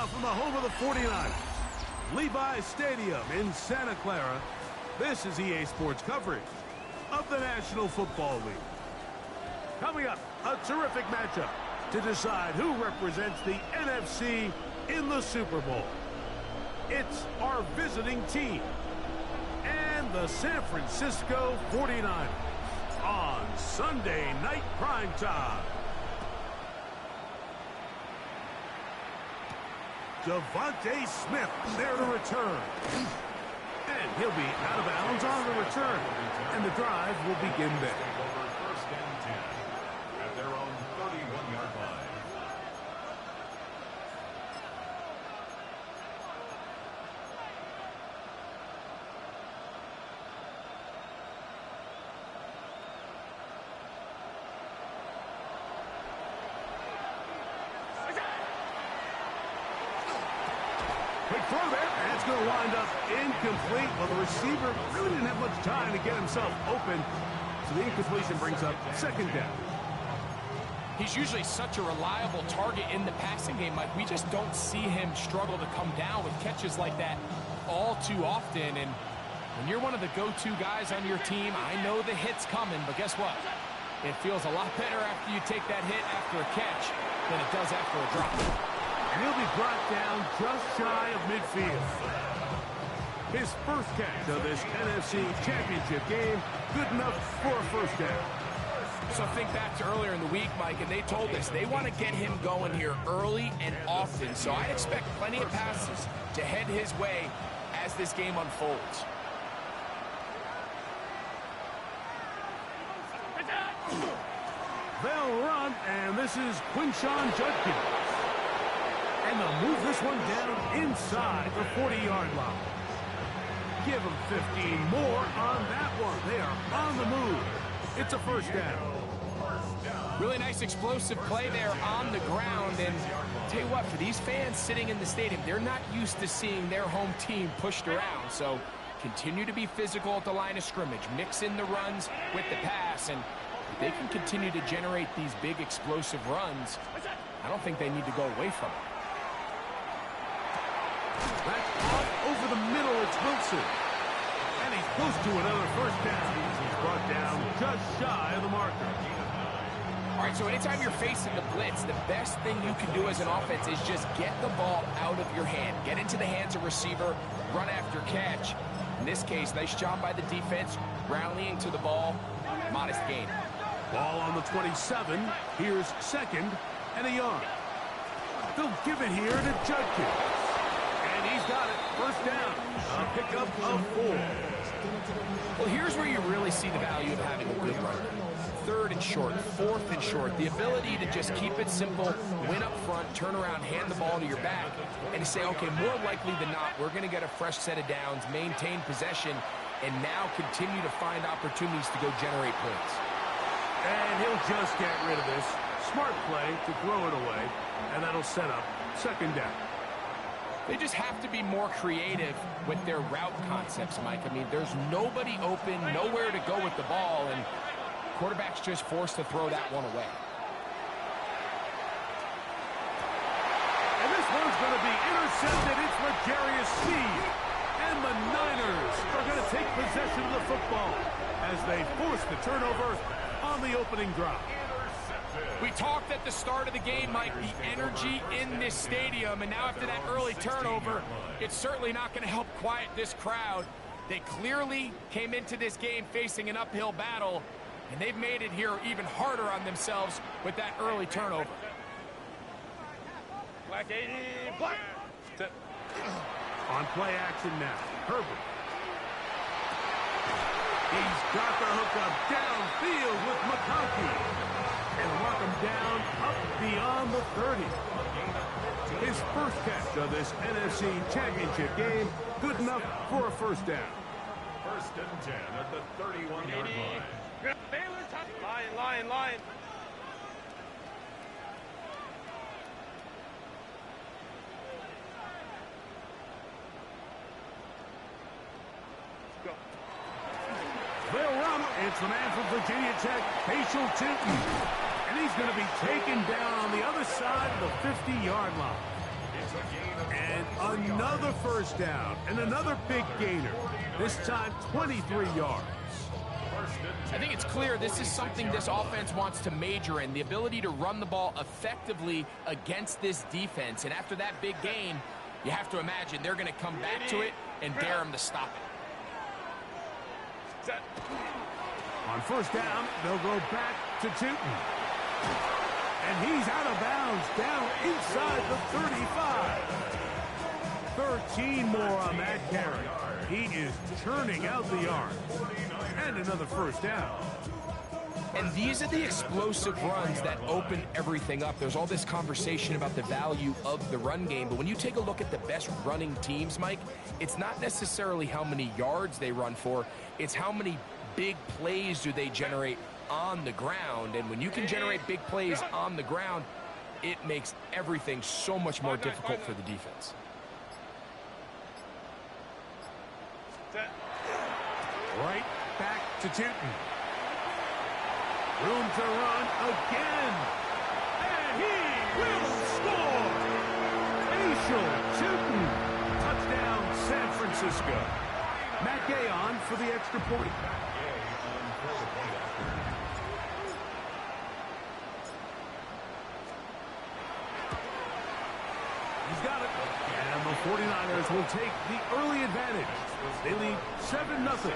Now from the home of the 49ers, Levi's Stadium in Santa Clara, this is EA Sports coverage of the National Football League. Coming up, a terrific matchup to decide who represents the NFC in the Super Bowl. It's our visiting team and the San Francisco 49ers on Sunday Night Primetime. Devontae Smith there to return. And he'll be out of bounds on the return. And the drive will begin there. First and 10 at their own 31-yard line. Quick throw there, and it's going to wind up incomplete. Well, the receiver really didn't have much time to get himself open, so the incompletion brings up second down. He's usually such a reliable target in the passing game, Mike. We just don't see him struggle to come down with catches like that all too often. And when you're one of the go-to guys on your team, I know the hit's coming, but guess what? It feels a lot better after you take that hit after a catch than it does after a drop. And he'll be brought down just shy of midfield. His first catch of this NFC Championship game, good enough for a first down. So think back to earlier in the week, Mike, and they told us they want to get him going here early and often. So I expect plenty of passes to head his way as this game unfolds. They'll run, and this is Quinshon Judkins. And they'll move this one down inside the 40-yard line. Give them 15 more on that one. They are on the move. It's a first down. Really nice explosive play there on the ground. And I'll tell you what, for these fans sitting in the stadium, they're not used to seeing their home team pushed around. So continue to be physical at the line of scrimmage. Mix in the runs with the pass. And if they can continue to generate these big explosive runs, I don't think they need to go away from it. That's off over the middle. It's Wilson. And he's close to another first down. He's brought down just shy of the marker. All right, so anytime you're facing the blitz, the best thing you can do as an offense is just get the ball out of your hand. Get into the hands of receiver, run after catch. In this case, nice job by the defense, rallying to the ball. Modest gain. Ball on the 27. Here's second and a yard. They'll give it here to Judkins. And he's got it. First down. A pickup of 4. Well, here's where you really see the value of having a good runner. Third and short, fourth and short. The ability to just keep it simple, win up front, turn around, hand the ball to your back, and to say, okay, more likely than not, we're going to get a fresh set of downs, maintain possession, and now continue to find opportunities to go generate points. And he'll just get rid of this. Smart play to throw it away, and that'll set up second down. They just have to be more creative with their route concepts, Mike. I mean, there's nobody open, nowhere to go with the ball, and quarterback's just forced to throw that one away. And this one's going to be intercepted. It's L'Jarius Sneed. And the Niners are going to take possession of the football as they force the turnover on the opening drive. We talked at the start of the game, Mike, the energy in this stadium, and now after that early turnover, it's certainly not going to help quiet this crowd. They clearly came into this game facing an uphill battle, and they've made it here even harder on themselves with that early turnover. Black 80, black. On play action now, Herbert. He's got the hookup downfield with McConkey. And mark him down up beyond the 30. His first catch of this NFC Championship game, good enough for a first down. First and 10 at the 31-yard line. Line. Go. They'll run. It's the man from Virginia Tech, Paschal Tinton. And he's going to be taken down on the other side of the 50-yard line. And another first down, and another big gainer. This time, 23 yards. I think it's clear this is something this offense wants to major in, the ability to run the ball effectively against this defense. And after that big gain, you have to imagine they're going to come back to it and dare them to stop it. On first down, they'll go back to Tootin. And he's out of bounds, down inside the 35. 13 more on that carry. He is churning out the yards. And another first down. And these are the explosive runs that open everything up. There's all this conversation about the value of the run game, but when you take a look at the best running teams, Mike, it's not necessarily how many yards they run for, it's how many big plays do they generate on the ground. And when you can generate big plays on the ground, it makes everything so much more difficult for the defense. Right back to Tootin. Room to run again. And he will score. Ashel Tootin. Touchdown, San Francisco. Matt Gay on for the extra point. He's got it. And the 49ers will take the early advantage. They lead 7-0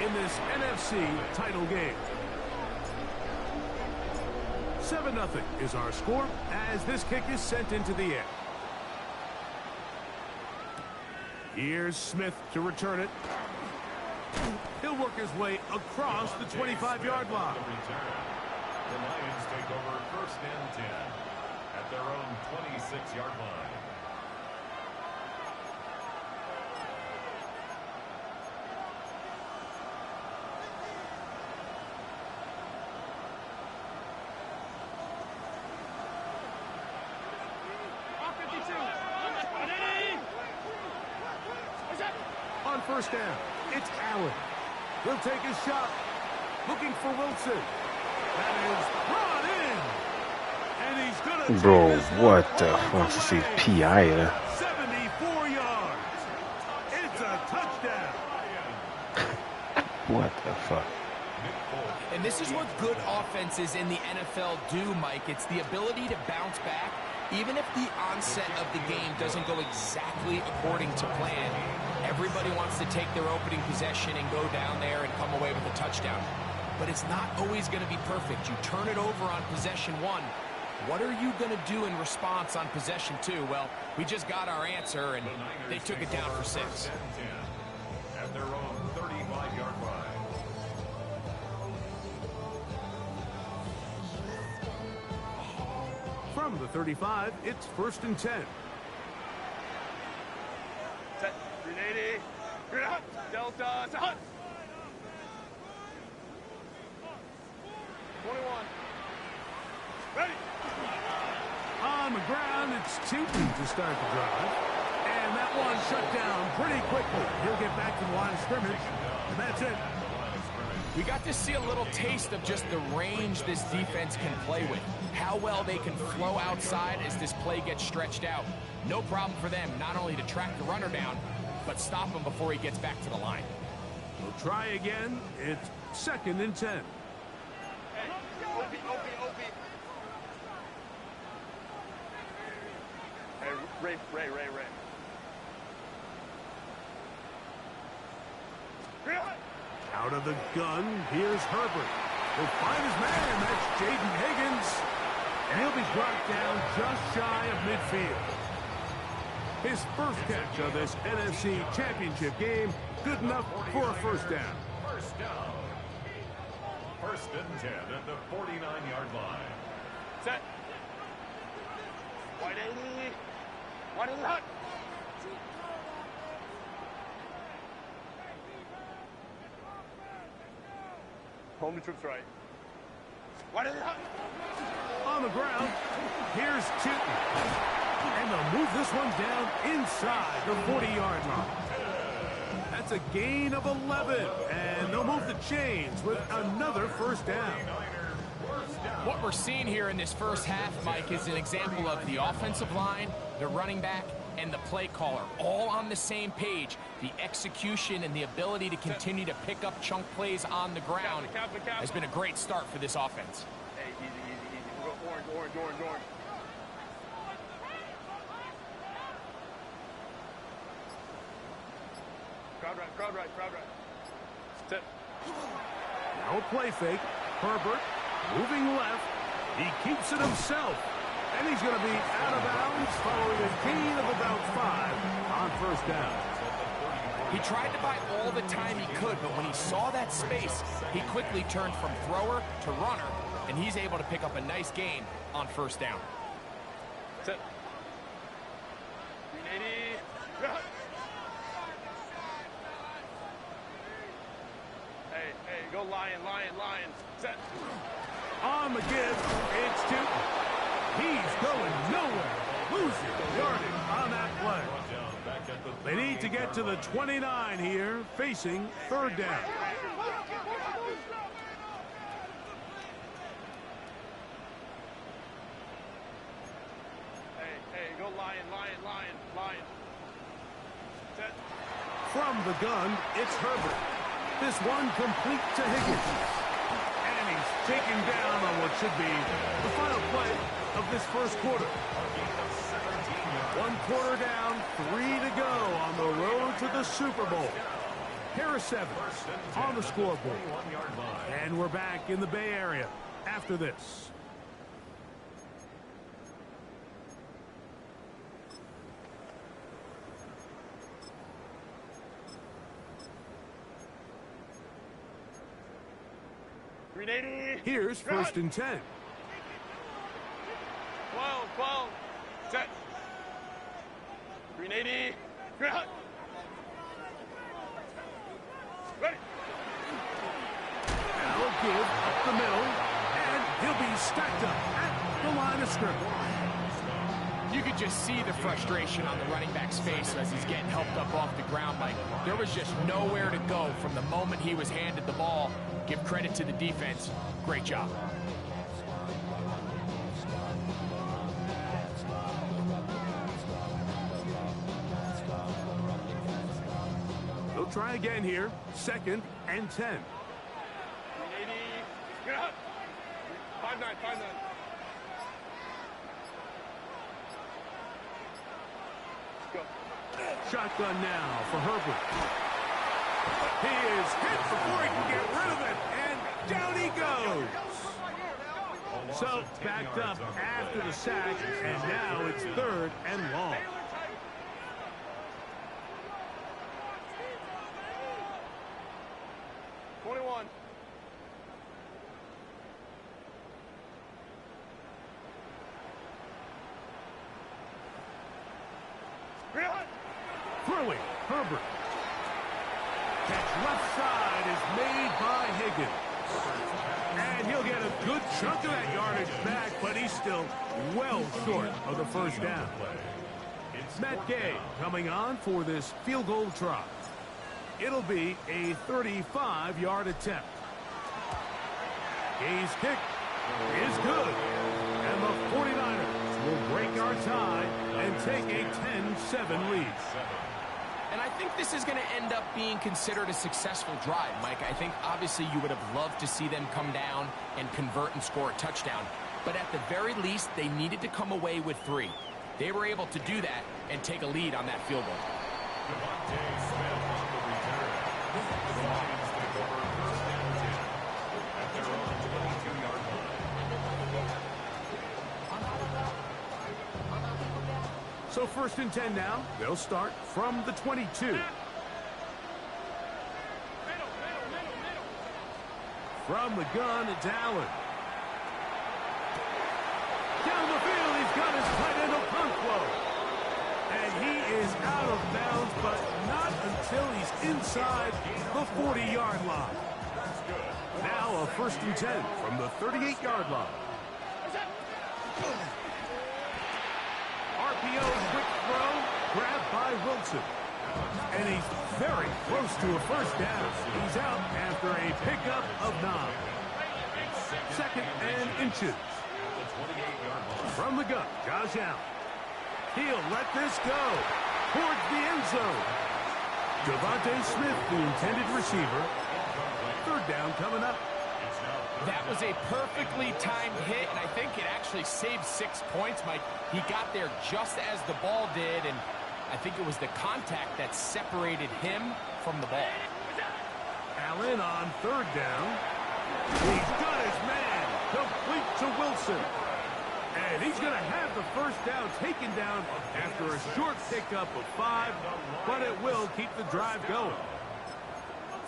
in this NFC title game. 7-0 is our score as this kick is sent into the air. Here's Smith to return it. He'll work his way across the 25-yard line. The Lions take over first and 10 at their own 26-yard line. On first down, it's Allen. He'll take his shot. Looking for Wilson. That is brought in. And he's going to Bro, what the fuck is this PI? 74 yards. It's a touchdown. What the fuck? And this is what good offenses in the NFL do, Mike. It's the ability to bounce back, even if the onset of the game doesn't go exactly according to plan. Everybody wants to take their opening possession and go down there and come away with a touchdown. But it's not always going to be perfect. You turn it over on possession one. What are you going to do in response on possession two? Well, we just got our answer, and they took it down for 6. At their own 35-yard line. From the 35, it's first and 10. Set. 380. Delta. Set. 21. Ready. On the ground, it's Tootin to start the drive. And that one shut down pretty quickly. He'll get back to the line of scrimmage. And that's it. We got to see a little taste of just the range this defense can play with. How well they can flow outside as this play gets stretched out. No problem for them not only to track the runner down, but stop him before he gets back to the line. We'll try again. It's second and 10. Hey, OP. Hey, Ray. Out of the gun, here's Herbert. He'll find his man. That's Jaden Higgins. And he'll be brought down just shy of midfield. His first catch of this NFC Championship game, good enough for a first down. First down. First and 10 at the 49-yard line. Set. 180. 180 hot. Home troops right. 180 hot. On the ground, here's Tootin. And they'll move this one down inside the 40-yard line. That's a gain of 11. And they'll move the chains with another first down. What we're seeing here in this first half, Mike, is an example of the offensive line, the running back, and the play caller all on the same page. The execution and the ability to continue to pick up chunk plays on the ground has been a great start for this offense. Hey, easy, easy, easy. We'll go orange, orange, orange, orange. Crowd right, crowd right, crowd right. Step. Now a play fake. Herbert moving left. He keeps it himself. And he's going to be out of bounds following a gain of about 5 on first down. He tried to buy all the time he could, but when he saw that space, he quickly turned from thrower to runner, and he's able to pick up a nice gain on first down. Set. 380. Hey, hey, go lion, lion, lion. Set. On the give, it's 2. He's going nowhere. Losing yardage on that play. They need to get to the 29 here, facing third down. Hey, hey, go lion, lion, lion, lion. Set. From the gun, it's Herbert. This one complete to Higgins. And he's taken down on what should be the final play of this first quarter. 1 quarter down, 3 to go on the road to the Super Bowl. Harris Evans on the scoreboard. And we're back in the Bay Area after this. Here's first and 10. 12, 12. Set. 380. Ground. Ready. Now a give up the middle, and he'll be stacked up at the line of scrimmage. You could just see the frustration on the running back's face as he's getting helped up off the ground. Like, there was just nowhere to go from the moment he was handed the ball. Give credit to the defense. Great job. They'll try again here. 2nd and 10. 380. Ground. 5-9, 5-9. Go. Shotgun now for Herbert. He is hit before he can get rid of it, and down he goes. So backed up after the sack, and now it's 3rd and long. Throwing, Herbert. Catch left side is made by Higgins. And he'll get a good chunk of that yardage back, but he's still well short of the first down. Matt Gay coming on for this field goal try. It'll be a 35-yard attempt. Gay's kick is good. And the 49ers will break our tie and take a 10-7 lead. And I think this is going to end up being considered a successful drive, Mike. I think obviously you would have loved to see them come down and convert and score a touchdown. But at the very least, they needed to come away with 3. They were able to do that and take a lead on that field goal. So 1st and 10 now. They'll start from the 22. From the gun, it's Allen. Down the field, he's got his tight end Okonkwo. And he is out of bounds, but not until he's inside the 40-yard line. Now a 1st and 10 from the 38-yard line. RPO, quick throw, grabbed by Wilson. And he's very close to a first down. He's out after a pickup of 9. Second and inches. At the 28-yard line. From the gun, Josh Allen. He'll let this go towards the end zone. Devontae Smith, the intended receiver. Third down coming up. That was a perfectly timed hit, and I think it actually saved 6 points, Mike. He got there just as the ball did, and I think it was the contact that separated him from the ball. Allen on third down. He's got his man. Complete to Wilson. And he's going to have the first down taken down after a short pickup of 5, but it will keep the drive going.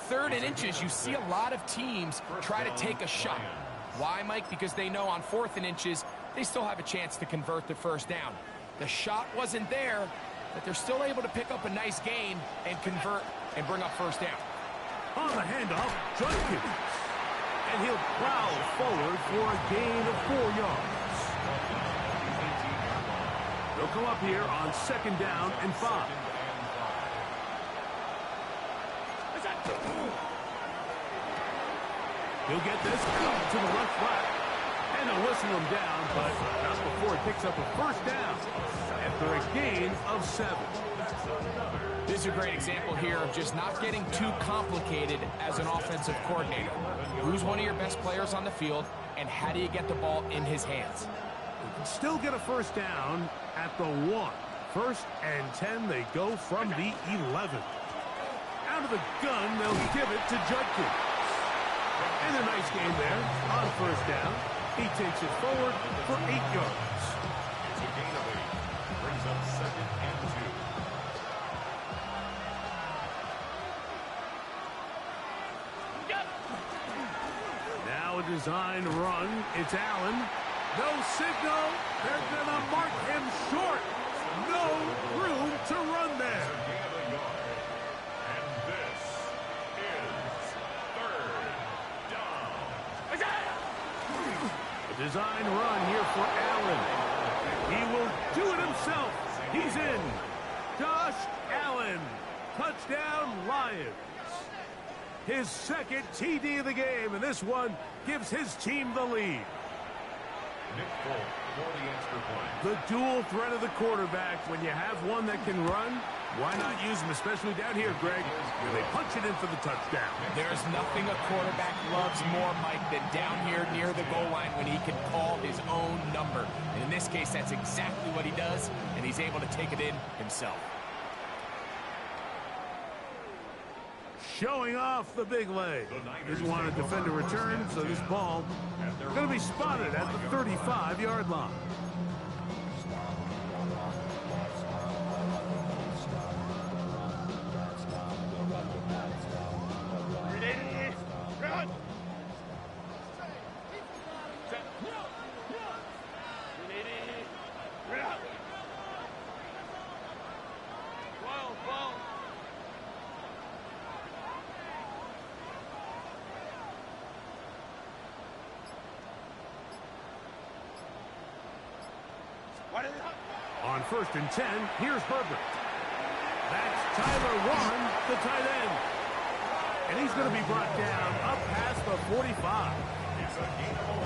Third and inches, you see a lot of teams try to take a shot. Why, Mike? Because they know on 4th and inches, they still have a chance to convert the first down. The shot wasn't there, but they're still able to pick up a nice gain and convert and bring up first down. On the handoff, Judkins. And he'll plow forward for a gain of 4 yards. They'll come up here on 2nd down and 5. He'll get this out to the left flat. And they'll whistle him down, but not before he picks up a first down after a gain of 7. This is a great example here of just not getting too complicated as an offensive coordinator. Who's one of your best players on the field, and how do you get the ball in his hands? They can still get a first down at the 1. 1st and 10, they go from the 11. Out of the gun, they'll give it to Judkins. And a nice game there on first down. He takes it forward for 8 yards. It's a gain of 8. Brings up 2nd and 2. Now a designed run. It's Allen. No signal. They're going to mark him short. No room to run there. Gain of a yard. And this is 3rd down. A design run here for Allen. He will do it himself. He's in. Josh Allen. Touchdown, Lions. His 2nd TD of the game, and this one gives his team the lead. Nick Folk for the extra point. The dual threat of the quarterback. When you have one that can run, why not use him, especially down here, Greg, where they punch it in for the touchdown. There's nothing a quarterback loves more, Mike, than down here near the goal line when he can call his own number. And in this case, that's exactly what he does, and he's able to take it in himself. Showing off the big leg. Doesn't want to defend a return, so this ball is going to be spotted at the 35-yard line. On 1st and 10, here's Herbert. That's Tyler Warren, the tight end. And he's going to be brought down up past the 45.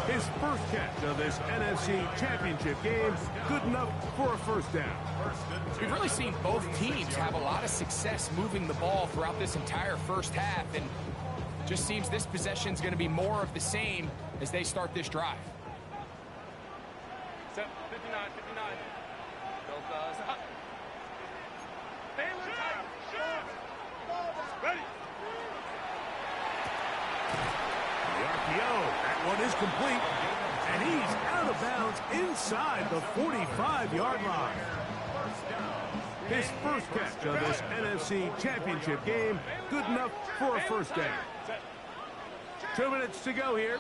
His first catch of this NFC Championship game, good enough for a first down. We've really seen both teams have a lot of success moving the ball throughout this entire first half, and just seems this possession is going to be more of the same as they start this drive. 59, 59. Ready. The RPO, that one is complete. And he's out of bounds inside the 45-yard line. His first catch of this NFC Championship game, good enough for a first down. 2 minutes to go here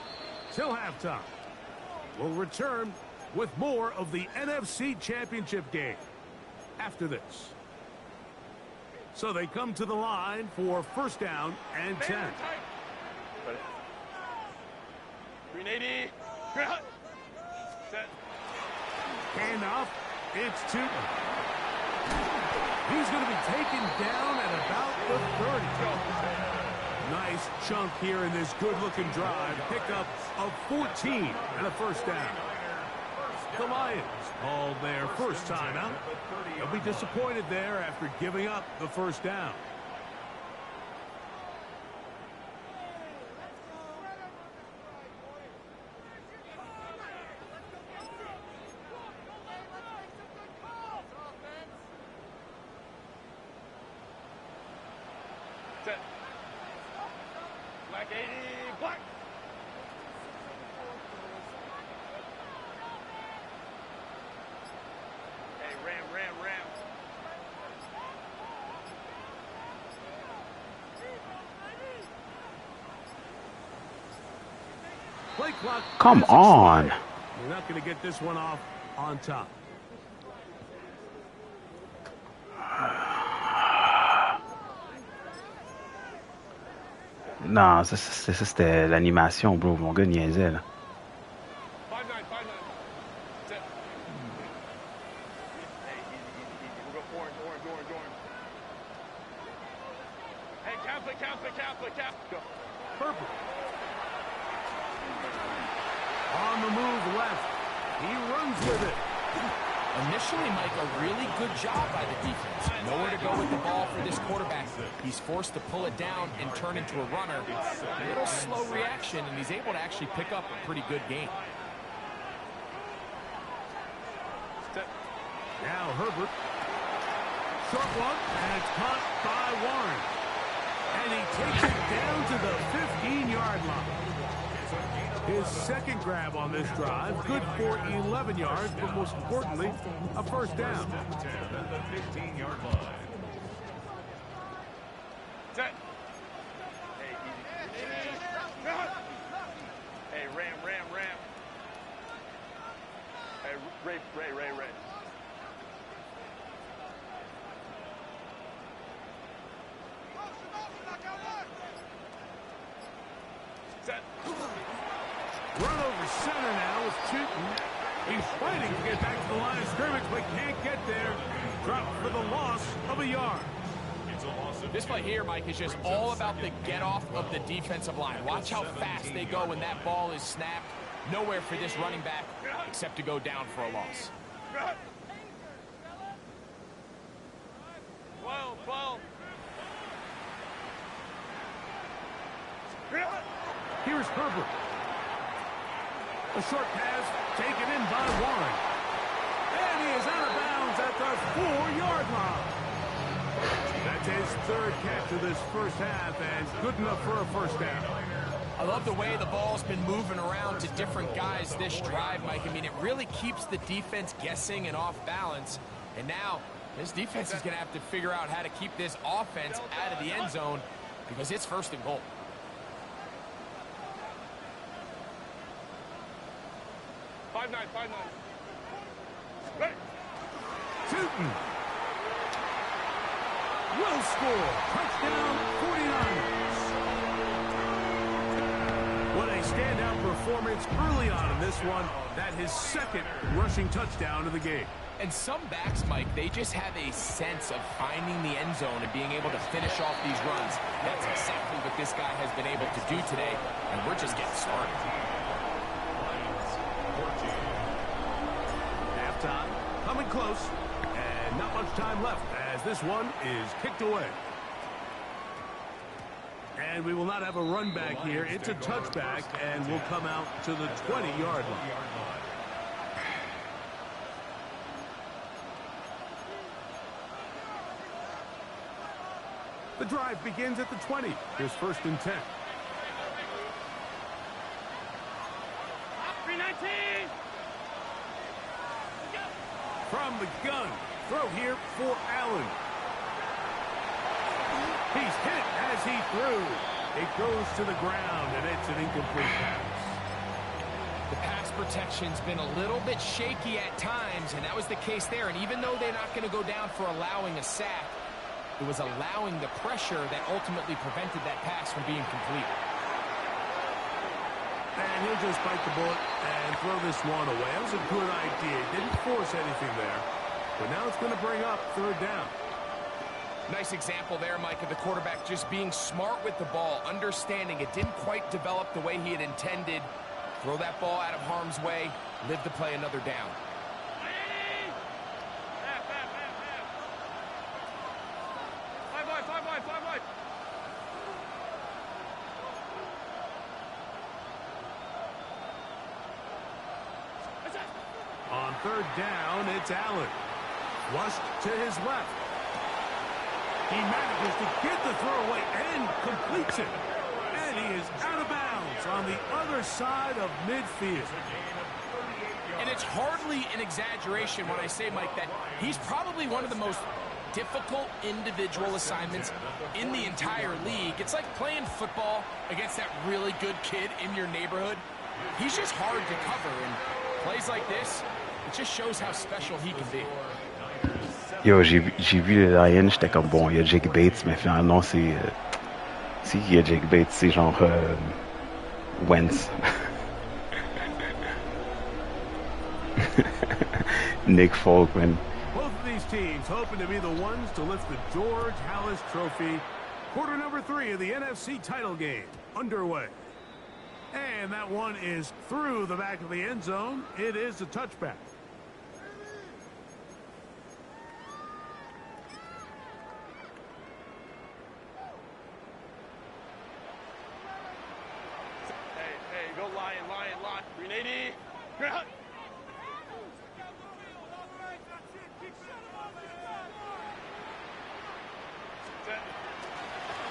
till halftime. We'll return with more of the NFC Championship game after this. So they come to the line for first down and 10. 380. Set. Handoff. It's Tootin. He's going to be taken down at about the 30. Nice chunk here in this good-looking drive. Pick up of 14 and a first down. The Lions called their first timeout. They'll be disappointed there after giving up the first down. Black 80, black. Hey, ram. Play clock. Come on. You're not going to get this one off on top. Non, ça c'était l'animation, bro. Mon gars niaisait, là. 5-9. Set. Hey, easy. We'll go orange. Hey, cap. Go. Purple. On the move left. He runs with it. Initially, Mike, a really good job by the defense. Nowhere to go with the ball for this quarterback. He's forced to pull it down and turn into a runner. A little slow reaction, and he's able to actually pick up a pretty good game. Now Herbert. Short one, and it's caught by Warren. And he takes it down to the 15-yard line. His second grab on this drive, good for 11 yards, but most importantly, a first down. At the 15-yard line. Set. Hey, easy. Hey, ram. Hey, Ray. Set. Run over center now is Chewton. He's fighting to get back to the line of scrimmage, but can't get there. Dropped for the loss of a yard. This play here, Mike, is just all about the get-off of the defensive line. Watch how fast they go when that ball is snapped. Nowhere for this running back except to go down for a loss. 12. Here's Herbert. A short pass taken in by Warren. And he is out of bounds at the 4-yard line. That's his third catch of this first half, and good enough for a first down. I love the way the ball's been moving around to different guys this drive, Mike. I mean, it really keeps the defense guessing and off balance. And now, this defense is going to have to figure out how to keep this offense out of the end zone because it's first and goal. Five nine. Tootin will score. Touchdown, 49ers. What a standout performance early on in this one. That his second rushing touchdown of the game. And some backs, Mike, they just have a sense of finding the end zone and being able to finish off these runs. That's exactly what this guy has been able to do today, and we're just getting started. Halftime, coming close, and not much time left as this one is kicked away. And we will not have a run back here. It's a touchback, and will come out to the 20-yard line. The drive begins at the 20. Here's 1st and 10. 319. From the gun, throw here for Allen. He's hit as he threw. It goes to the ground, and it's an incomplete pass. The pass protection's been a little bit shaky at times, and that was the case there. And even though they're not going to go down for allowing a sack, it was allowing the pressure that ultimately prevented that pass from being complete. And he'll just bite the bullet and throw this one away. That was a good idea. Didn't force anything there. But now it's going to bring up 3rd down. Nice example there, Mike, of the quarterback just being smart with the ball, understanding it didn't quite develop the way he had intended. Throw that ball out of harm's way, live to play another down. Five wide. On third down, it's Allen. Flushed to his left. He manages to get the throw away and completes it. And he is out of bounds on the other side of midfield. And it's hardly an exaggeration when I say, Mike, that he's probably one of the most difficult individual assignments in the entire league. It's like playing football against that really good kid in your neighborhood. He's just hard to cover, and plays like this, it just shows how special he can be. Yo, j'ai vu le Lion, j'étais comme bon, il y a Jake Bates, mais finalement c'est si il y a Jake Bates, c'est genre Wentz. Nick Folk, man. Both of these teams hoping to be the ones to lift the George Halas Trophy. Quarter number 3 of the NFC title game underway. And that one is through the back of the end zone. It is a touchback. Hey, go Lion. 380. You're out.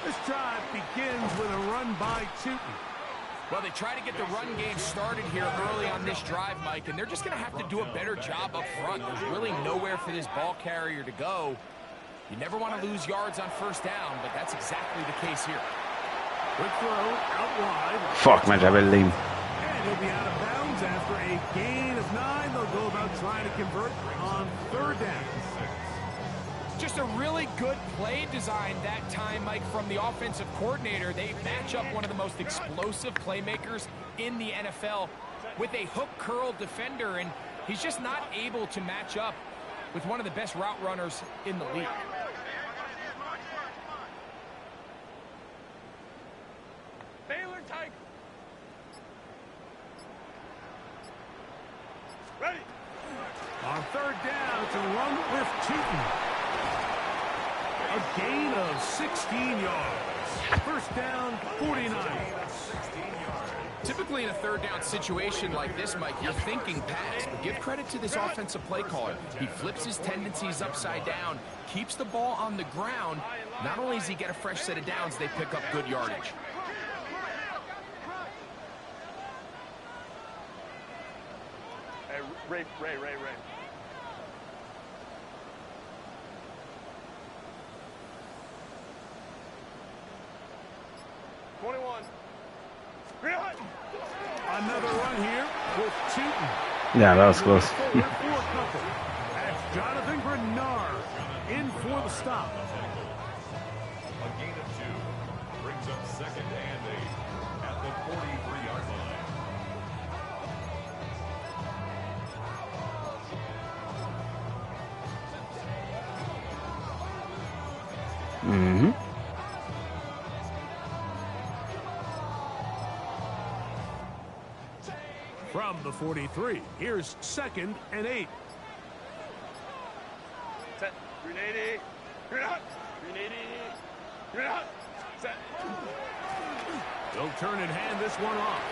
This drive begins with a run by Tootin. Well, they try to get the run game started here early on this drive, Mike, and they're just going to have to do a better job up front. There's really nowhere for this ball carrier to go. You never want to lose yards on first down, but that's exactly the case here. Quick throw out wide. Fuck, man, j'avais le ligne. And he'll be out of bounds after a gain of 9. They'll go about trying to convert on third down. Just a really good play design that time, Mike, from the offensive coordinator. They match up one of the most explosive playmakers in the NFL with a hook curl defender, and he's just not able to match up with one of the best route runners in the league. Baylor Tiger. Ready. On third down, it's a run with Tootin. A gain of 16 yards. First down, 49. Typically in a third down situation like this, Mike, you're thinking pass, but give credit to this offensive play caller. He flips his tendencies upside down, keeps the ball on the ground. Not only does he get a fresh set of downs, they pick up good yardage. Hey, Ray. 21. Another run here with Tootin. Yeah, that was close. That's Jonathan Bernard in for the stop. A gain of 2 brings up second and 8 at the 43-yard line. Mm-hmm. From the 43, here's second and 8. Set. 380. You're out. 380. You're out. Set. They'll turn and hand this one off.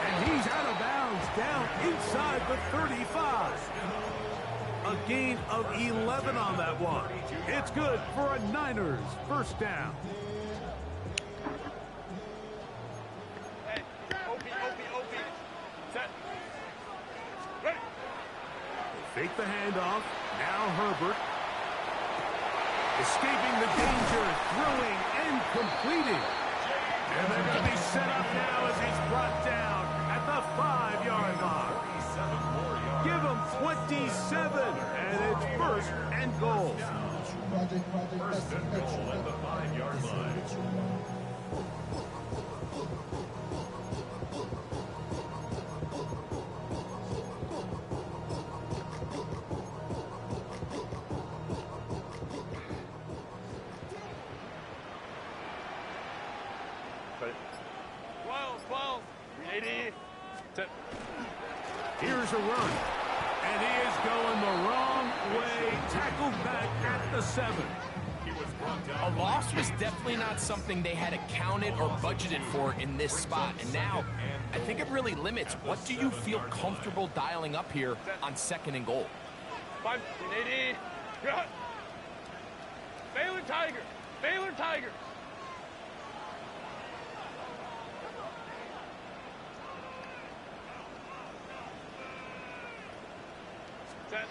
And he's out of bounds down inside the 35. A gain of 11 on that one. It's good for a Niners first down. Hey, OP. Set. Ready. Fake the handoff. Now Herbert. Escaping the danger, throwing and completing. And they're going to be set up now as he's brought down at the 5-yard line. Give him 27, and it's first and goal. First and goal at the 5-yard line. Here's a run. And he is going the wrong way. Tackled back at the 7. A loss was definitely not something they had accounted or budgeted for in this spot. And now, I think it really limits what do you feel comfortable dialing up here on 2nd and goal. 5, 180. Run. Baylor Tigers. Baylor Tigers. Set.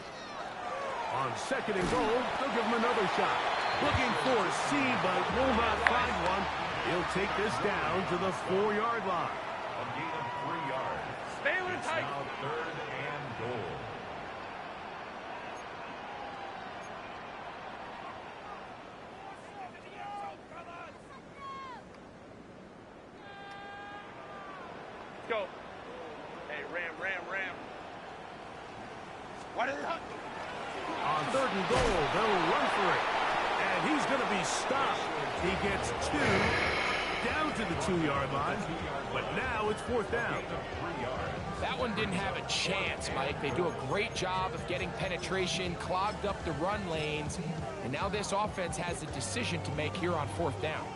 On 2nd and goal, they'll give him another shot. Looking for a C, but will not find one. He'll take this down to the 4-yard line. A gain of 3 yards. Baylor It's Tigers. now 3rd and goal. Go. Hey, Ram. What is it? On 3rd and goal, they'll run for it. And he's going to be stopped. He gets 2 down to the 2-yard line. But now it's 4th down. That one didn't have a chance, Mike. They do a great job of getting penetration, clogged up the run lanes, and now this offense has a decision to make here on 4th down.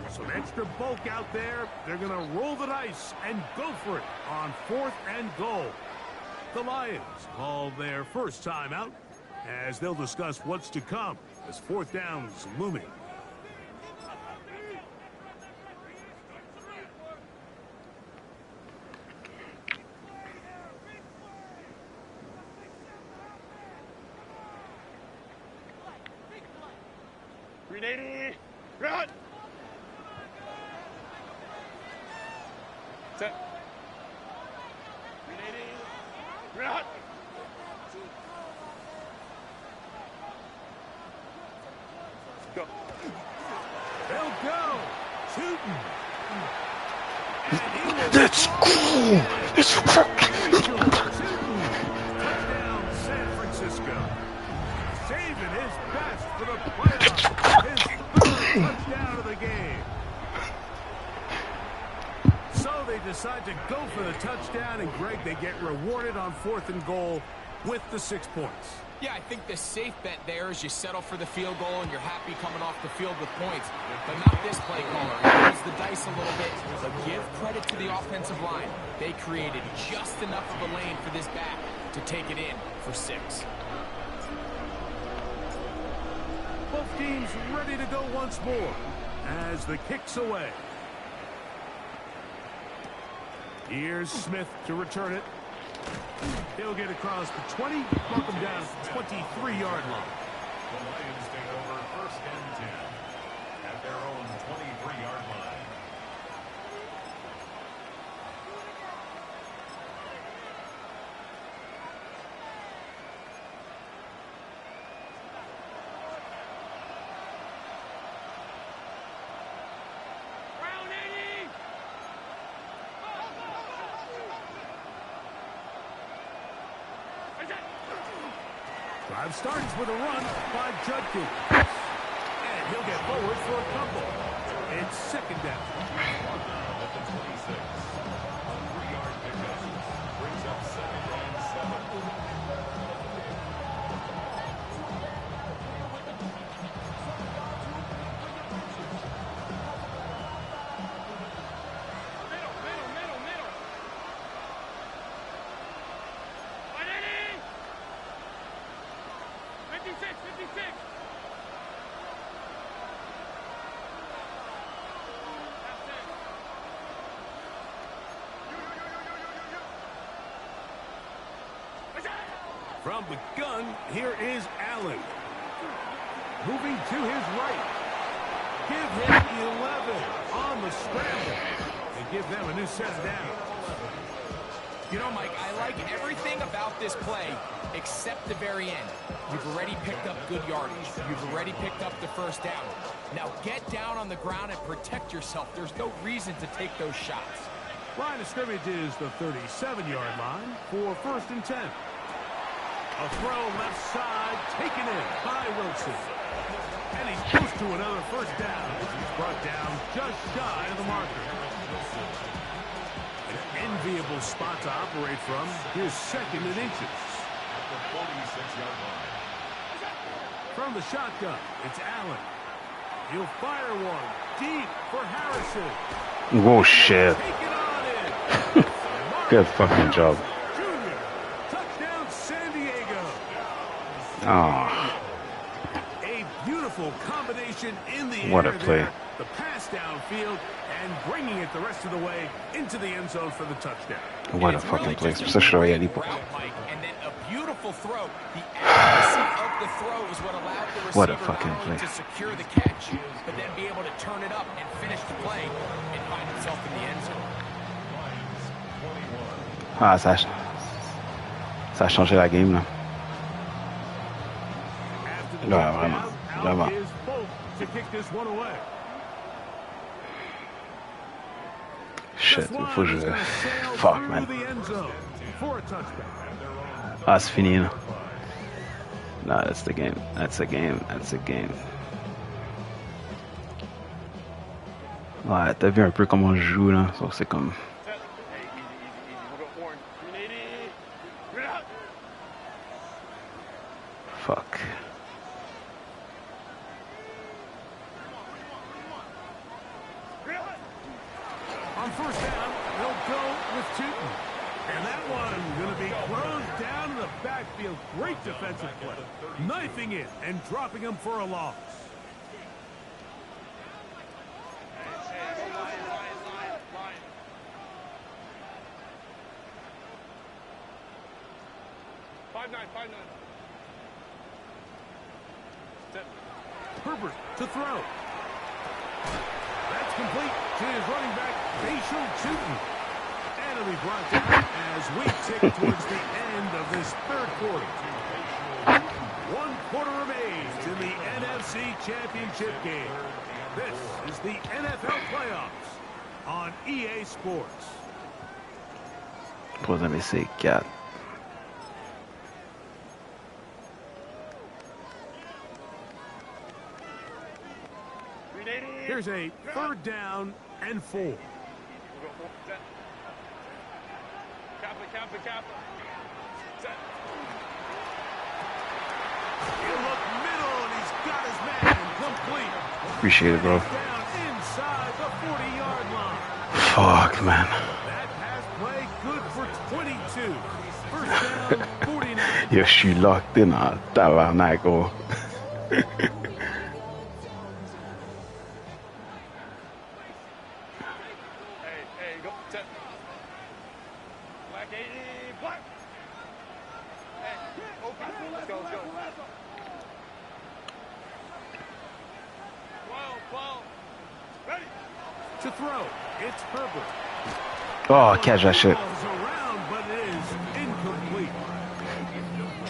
Some extra bulk out there. They're going to roll the dice and go for it on 4th and goal. The Lions call their first timeout as they'll discuss what's to come as 4th down's looming. Grenade. Run. Set. Grenade. Run. Go. They'll go. Shooting. That's cool. It's Touchdown, San Francisco. Saving his best for the playoffs. His 3rd touchdown of the game. So they decide to go for the touchdown, and Greg, they get rewarded on 4th and goal with the 6 points. Yeah, I think the safe bet there is you settle for the field goal and you're happy coming off the field with points. But not this play caller. He rolls the dice a little bit, but give credit to the offensive line. They created just enough of a lane for this back to take it in for 6. Both teams ready to go once more as the kick's away. Here's Smith to return it. He'll get across the 20, mark him down at the 23-yard line. The Lions take over 1st and 10 at their own 23-yard line. Round 80. Drive starts with a run by Judkins. And he'll get forward for a couple. It's 2nd down. At the 26. A 3-yard pickup brings up 2nd and 7. Middle. 180. 56. From the gun, here is Allen. Moving to his right. Give him 11 on the scramble. And give them a new set of downs. You know, Mike, I like everything about this play except the very end. You've already picked up good yardage. You've already picked up the 1st down. Now get down on the ground and protect yourself. There's no reason to take those shots. Line of scrimmage is the 37-yard line for 1st and 10. A throw left side, taken in by Wilson. And he's close to another first down. He's brought down just shy of the marker. An enviable spot to operate from. Here's second and inches. At the 46-yard line. From the shotgun, it's Allen. He'll fire one deep for Harrison. Oh, shit. Take it on in. Good fucking job. Junior. Touchdown, San Diego. Ah, A beautiful combination in the What a air play. there. The pass downfield and bringing it the rest of the way into the end zone for the touchdown. what a It's fucking really play. just a Ça, je l'aurais allé great pour. route, Mike, and then a beautiful throw. The accuracy of the throw is what allowed the receiver What a not fucking only play. to secure the catch, but then be able to turn it up and finish the play and find himself in the end zone. Ah, ça a changé la game, là. After the No, touchdown, no, out no. is Folk to kick this one away. Shit, This il one faut que is je... gonna sail Fuck, through man. the end zone for a touchdown. Ah, c'est fini, là. No, that's the game. That's the game. That's the game. Ouais, t'as vu un peu comment je joue, là. So, c'est comme... Hey, easy. We'll go orange. Green 80. Green out. Fuck. Green out. On first down, they'll go with Tootin. And that one going to be closed down in the backfield. Great defensive play. Knifing it and dropping him for a loss. Hey, go line. 5-9. Herbert to throw. That's complete to his running back, Bashal Tootin. And it'll be brought down as we tick towards the end of this third quarter. 1 quarter remains in the NFC Championship game. This is the NFL Playoffs on EA Sports. Troisième essai, 4. Green 80. Here's a third down and 4. We'll go set. Kappa. Set. He'll look middle, and he's got his man complete. Appreciate it, bro. Down inside the 40-yard line. Fuck, man. That pass play good for 22. First down, 49. Yo, je suis locked in en tabarnak, gros. Hey, go set. Black 80. Black. Hey, open. Let's go. 12. Ready. To throw, it's Herbert. Oh, catch that shit. Ball's around, but it is incomplete.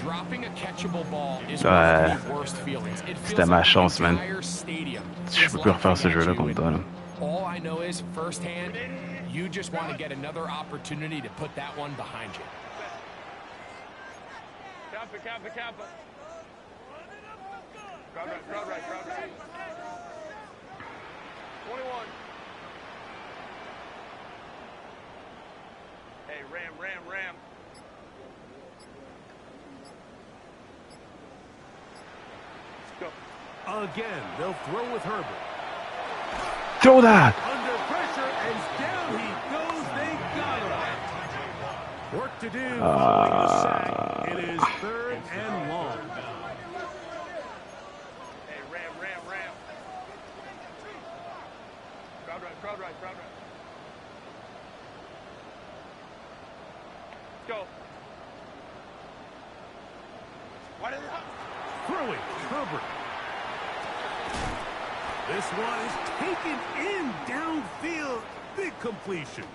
Dropping a catchable ball is Ouais. one of the worst feelings. It feels C'était ma like the chance, man. entire stadium Je is peux plus refaire ce laughing at jeu-là you. contre toi, là. All I know is, firsthand, you just want to get another opportunity to put that one behind you. Kappa. Crowd right. 21. Hey, ram. Let's go. Again, they'll throw with Herbert. Throw that! Under pressure, and down he goes. They got him. Work to do following the sack. It is third and long. Hey, ram. Crowd right. Let's go. What is it? Throwing, Herbert. This one is taken in downfield. Big completion.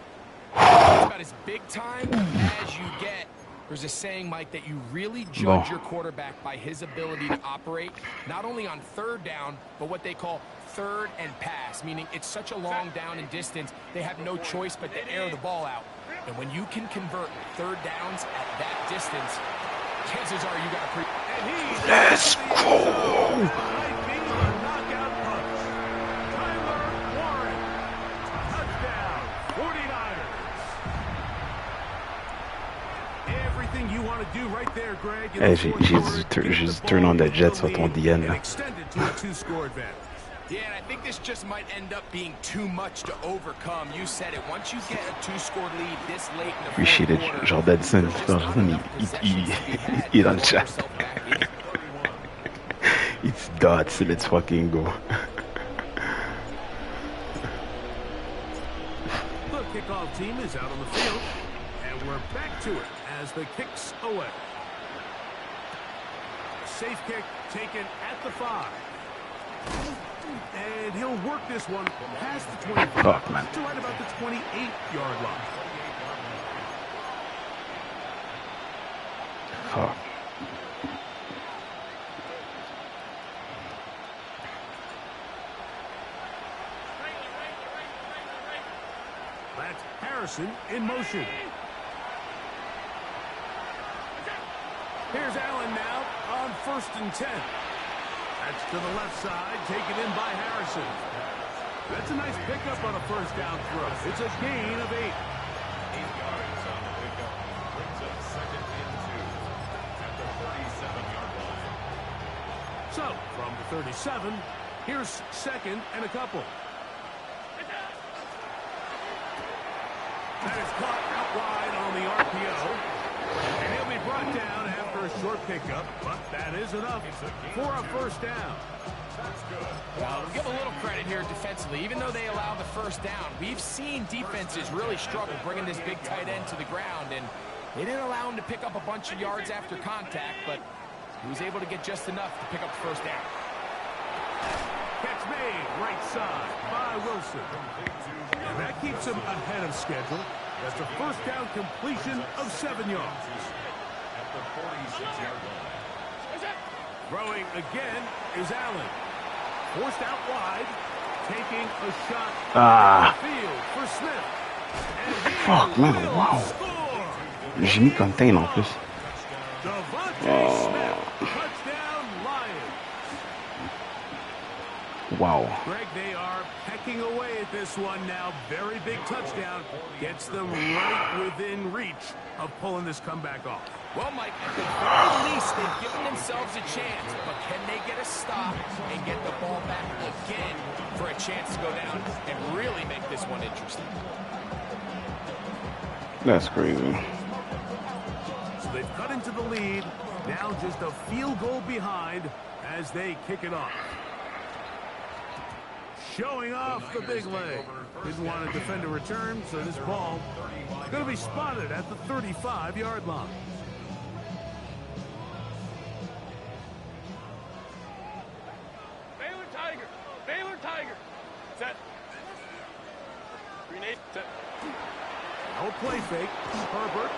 It's about as big time as you get. There's a saying, Mike, that you really judge your quarterback by his ability to operate, not only on third down, but what they call third and pass, meaning it's such a long down and distance, they have no choice but to air the ball out. And when you can convert third downs at that distance, chances are you got a pretty... And he's Let's go! might be do right there, Greg, in Hey, the fourth quarter, j'ai get dû the turn ball on the into jet the sur ton lead DN, and là. extend it to a two-score advantage. Yeah, and I think this just might end up being too much to overcome. You said it. Once you get a two-score lead this late in the fourth Appreciate quarter, it, Jordanson. there's just not Jordanson, enough possessions to be had il est to dans le pull chat. yourself back in. It's dots, let's fucking go. The kickoff team is out on the field, and we're back to it as the kick's away. Safe kick taken at the 5. And he'll work this one past the 25 Fuck, man. to right about the 28-yard line. Fuck. That's Harrison in motion. Here's Allen now on 1st and 10. That's to the left side, taken in by Harrison. That's a nice pickup on a first down throw. It's a gain of 8. 8 yards on the pickup. Brings up 2nd and 2 at the 37-yard line. So, from the 37, here's 2nd and a couple. That is caught out wide on the RPO. And he'll be brought down after a short pickup, but that is enough for a first down. Well, we'll give a little credit here defensively. Even though they allow the first down, we've seen defenses really struggle bringing this big tight end to the ground, and they didn't allow him to pick up a bunch of yards after contact, but he was able to get just enough to pick up the first down. Catch made right side by Wilson. And that keeps him ahead of schedule. That's a first down completion of 7 yards. At the 46-yard line. Throwing again is Allen. Forced out wide. Taking a shot field for Smith. And he Fuck, man, will wow. score. J'ai mis contain en plus. Devontae Smith. Touchdown Lions. Wow. Greg, they are pecking away at this one now. Very big touchdown. Gets them right within reach of pulling this comeback off. Well, Mike, at the very least, they've given themselves a chance, but can they get a stop and get the ball back again for a chance to go down and really make this one interesting? That's crazy. So they've cut into the lead. Now just a field goal behind as they kick it off. Showing off the big leg. Didn't want to defend a return, so this ball is going to be spotted at the 35-yard line. Baylor Tiger. Baylor Tiger. Set. Grenade. Set. No play fake. Herbert.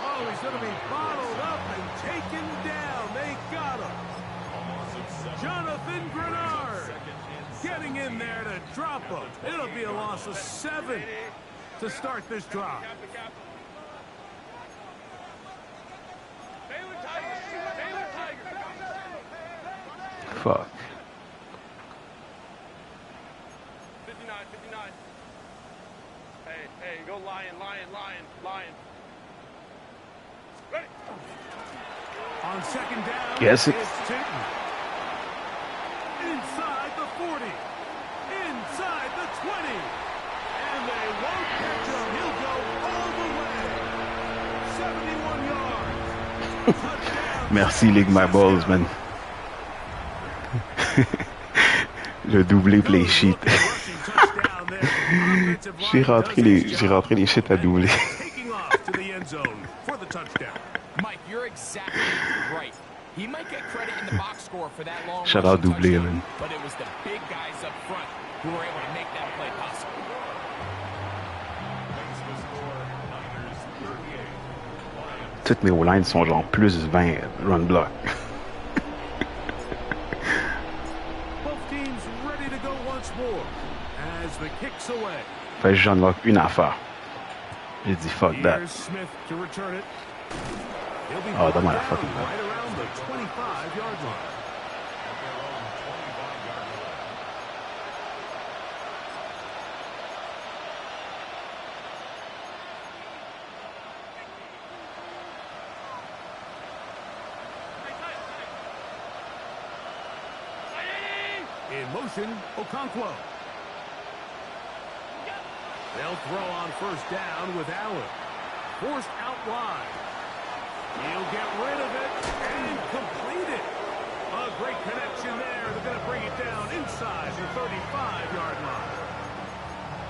Oh, he's going to be bottled up and taken down. They got him. Jonathan Grenard getting in there to drop him. It'll be a loss of 7 to start this drive. Baylor Tiger. Baylor Tiger. Fuck. 59. 59. Hey, go Lion. Ready. On second down, Yes, it's Tinton. Inside the 40. Inside the 20. And they won't catch him. He'll go all the way. 71 yards. Touchdown. Merci, League My Balls, man. Le doublé play sheet. Rushing touchdown there. Offensive line J'ai rentré does its job. les shit à doubler. Taking off to the end zone for the touchdown. Mike, you're exactly right. He might get credit in the box score for that long Shout out rushing doublé, touchdown, man. but it was the big guys up front who were able to make that play possible. Makes the score Niners 38. Lions Toutes mes O-lines sont genre plus 20 run block. Both teams ready to go once more as the kick's away. Fait que j'unlock une affaire. J'ai dit fuck that. Here's Smith to return it. He'll be Oh, brought that down motherfucker. right around the 25-yard line. at their own 25-yard line. motion, Okonkwo. They'll throw on first down with Allen. Forced out wide. He'll get rid of it and complete it. A great connection there. They're going to bring it down inside the 35-yard line.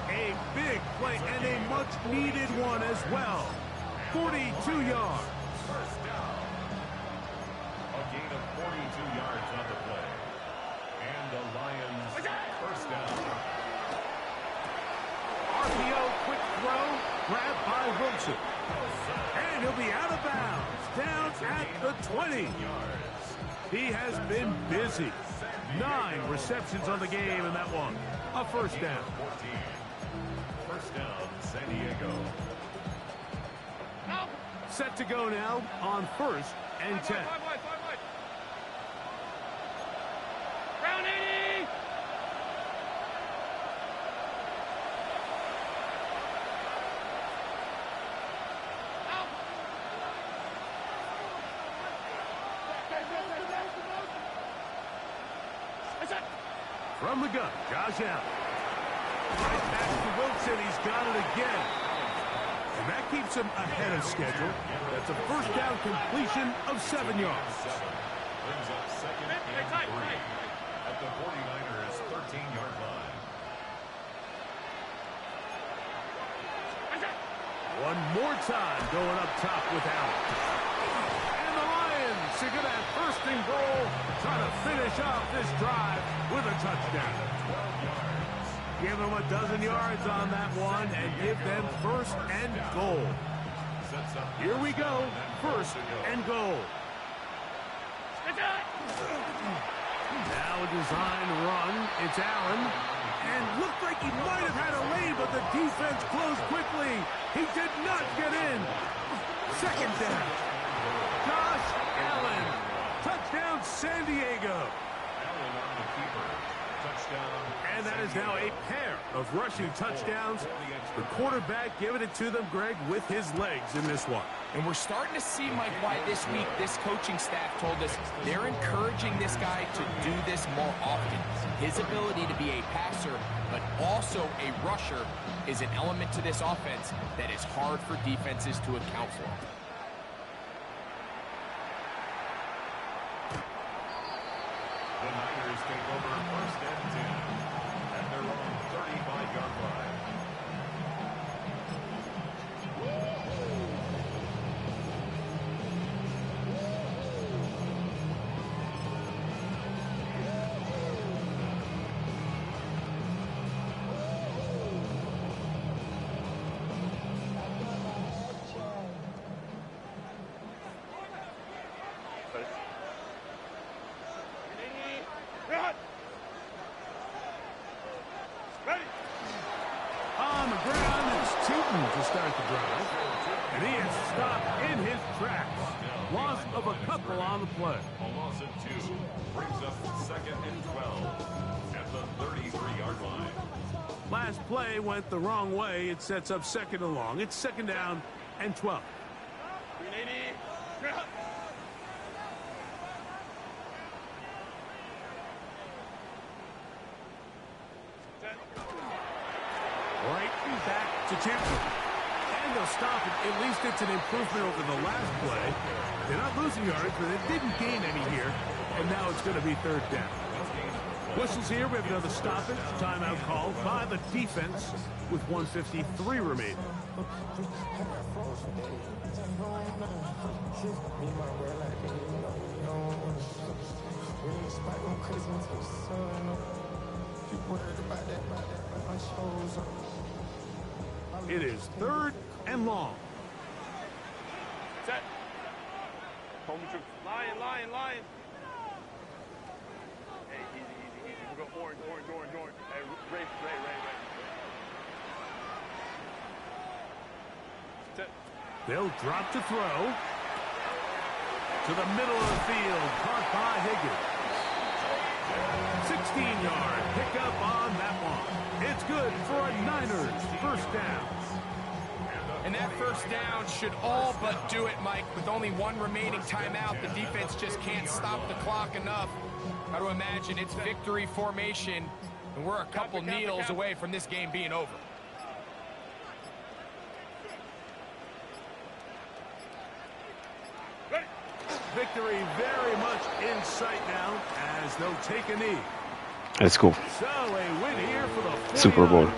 A big play and a much-needed one as well. 42 yards. First down. A gain of 42 yards on the play. And the Lions first down. RPO, quick throw, grabbed by Wilson. And he'll be out of bounds, down at the 20. He has been busy. 9 receptions on the game in that one. A first down. 14. First down, San Diego. Set to go now on first and 10. Round 80! From the gun, Josh Allen. Right back to Wilson. He's got it again. And that keeps him ahead of schedule. That's a first down completion of 7 yards. Brings up second and 3 at the 49ers' 13-yard line. One more time going up top with Allen. And the Lions are going to have first and goal, trying to finish off this drive with a touchdown. 12 yards. Give them a dozen yards on that one and give them first and goal. Sets up Here we go, first and goal. Now a design run. It's Allen. And looked like he might have had a lane, but the defense closed quickly. He did not get in. Second down. Josh Allen. Touchdown, San Diego. Allen on the keeper. Touchdown. And that is now a pair of rushing touchdowns. The quarterback giving it to them, Greg, with his legs in this one. And we're starting to see, Mike, why this week this coaching staff told us they're encouraging this guy to do this more often. His ability to be a passer, but also a rusher, is an element to this offense that is hard for defenses to account for. The Niners take over first and 10 at their own 35-yard line. On the ground, it's Tootin to start the drive. And he is stopped in his tracks. Loss of a couple on the play. A loss of 2 brings up second and 12 at the 33-yard line. Last play went the wrong way. It sets up second and long. It's second down and 12. Right back to Tampa. And they'll stop it. At least it's an improvement over the last play. They're not losing yards, but they didn't gain any here. And now it's going to be third down. Whistles here. We have another stoppage. Timeout called by the defense with 1:53 remaining. It is third and long. Set. Home troops. Lion, lion, lion. Hey, easy, easy, easy. We'll go orange, orange, orange, orange. Hey, Ray. Set. They'll drop to throw. To the middle of the field. Caught by Higgins. 16-yard pickup on that one. It's good for a Niners first down. And the And that first down should all but do it, Mike. With only one remaining timeout, the defense just can't stop the clock enough. Got to imagine it's victory formation, and we're a couple kneels away from this game being over. Victory very much in sight now as they'll take a knee. Let's go. So a win here for the Super Bowl.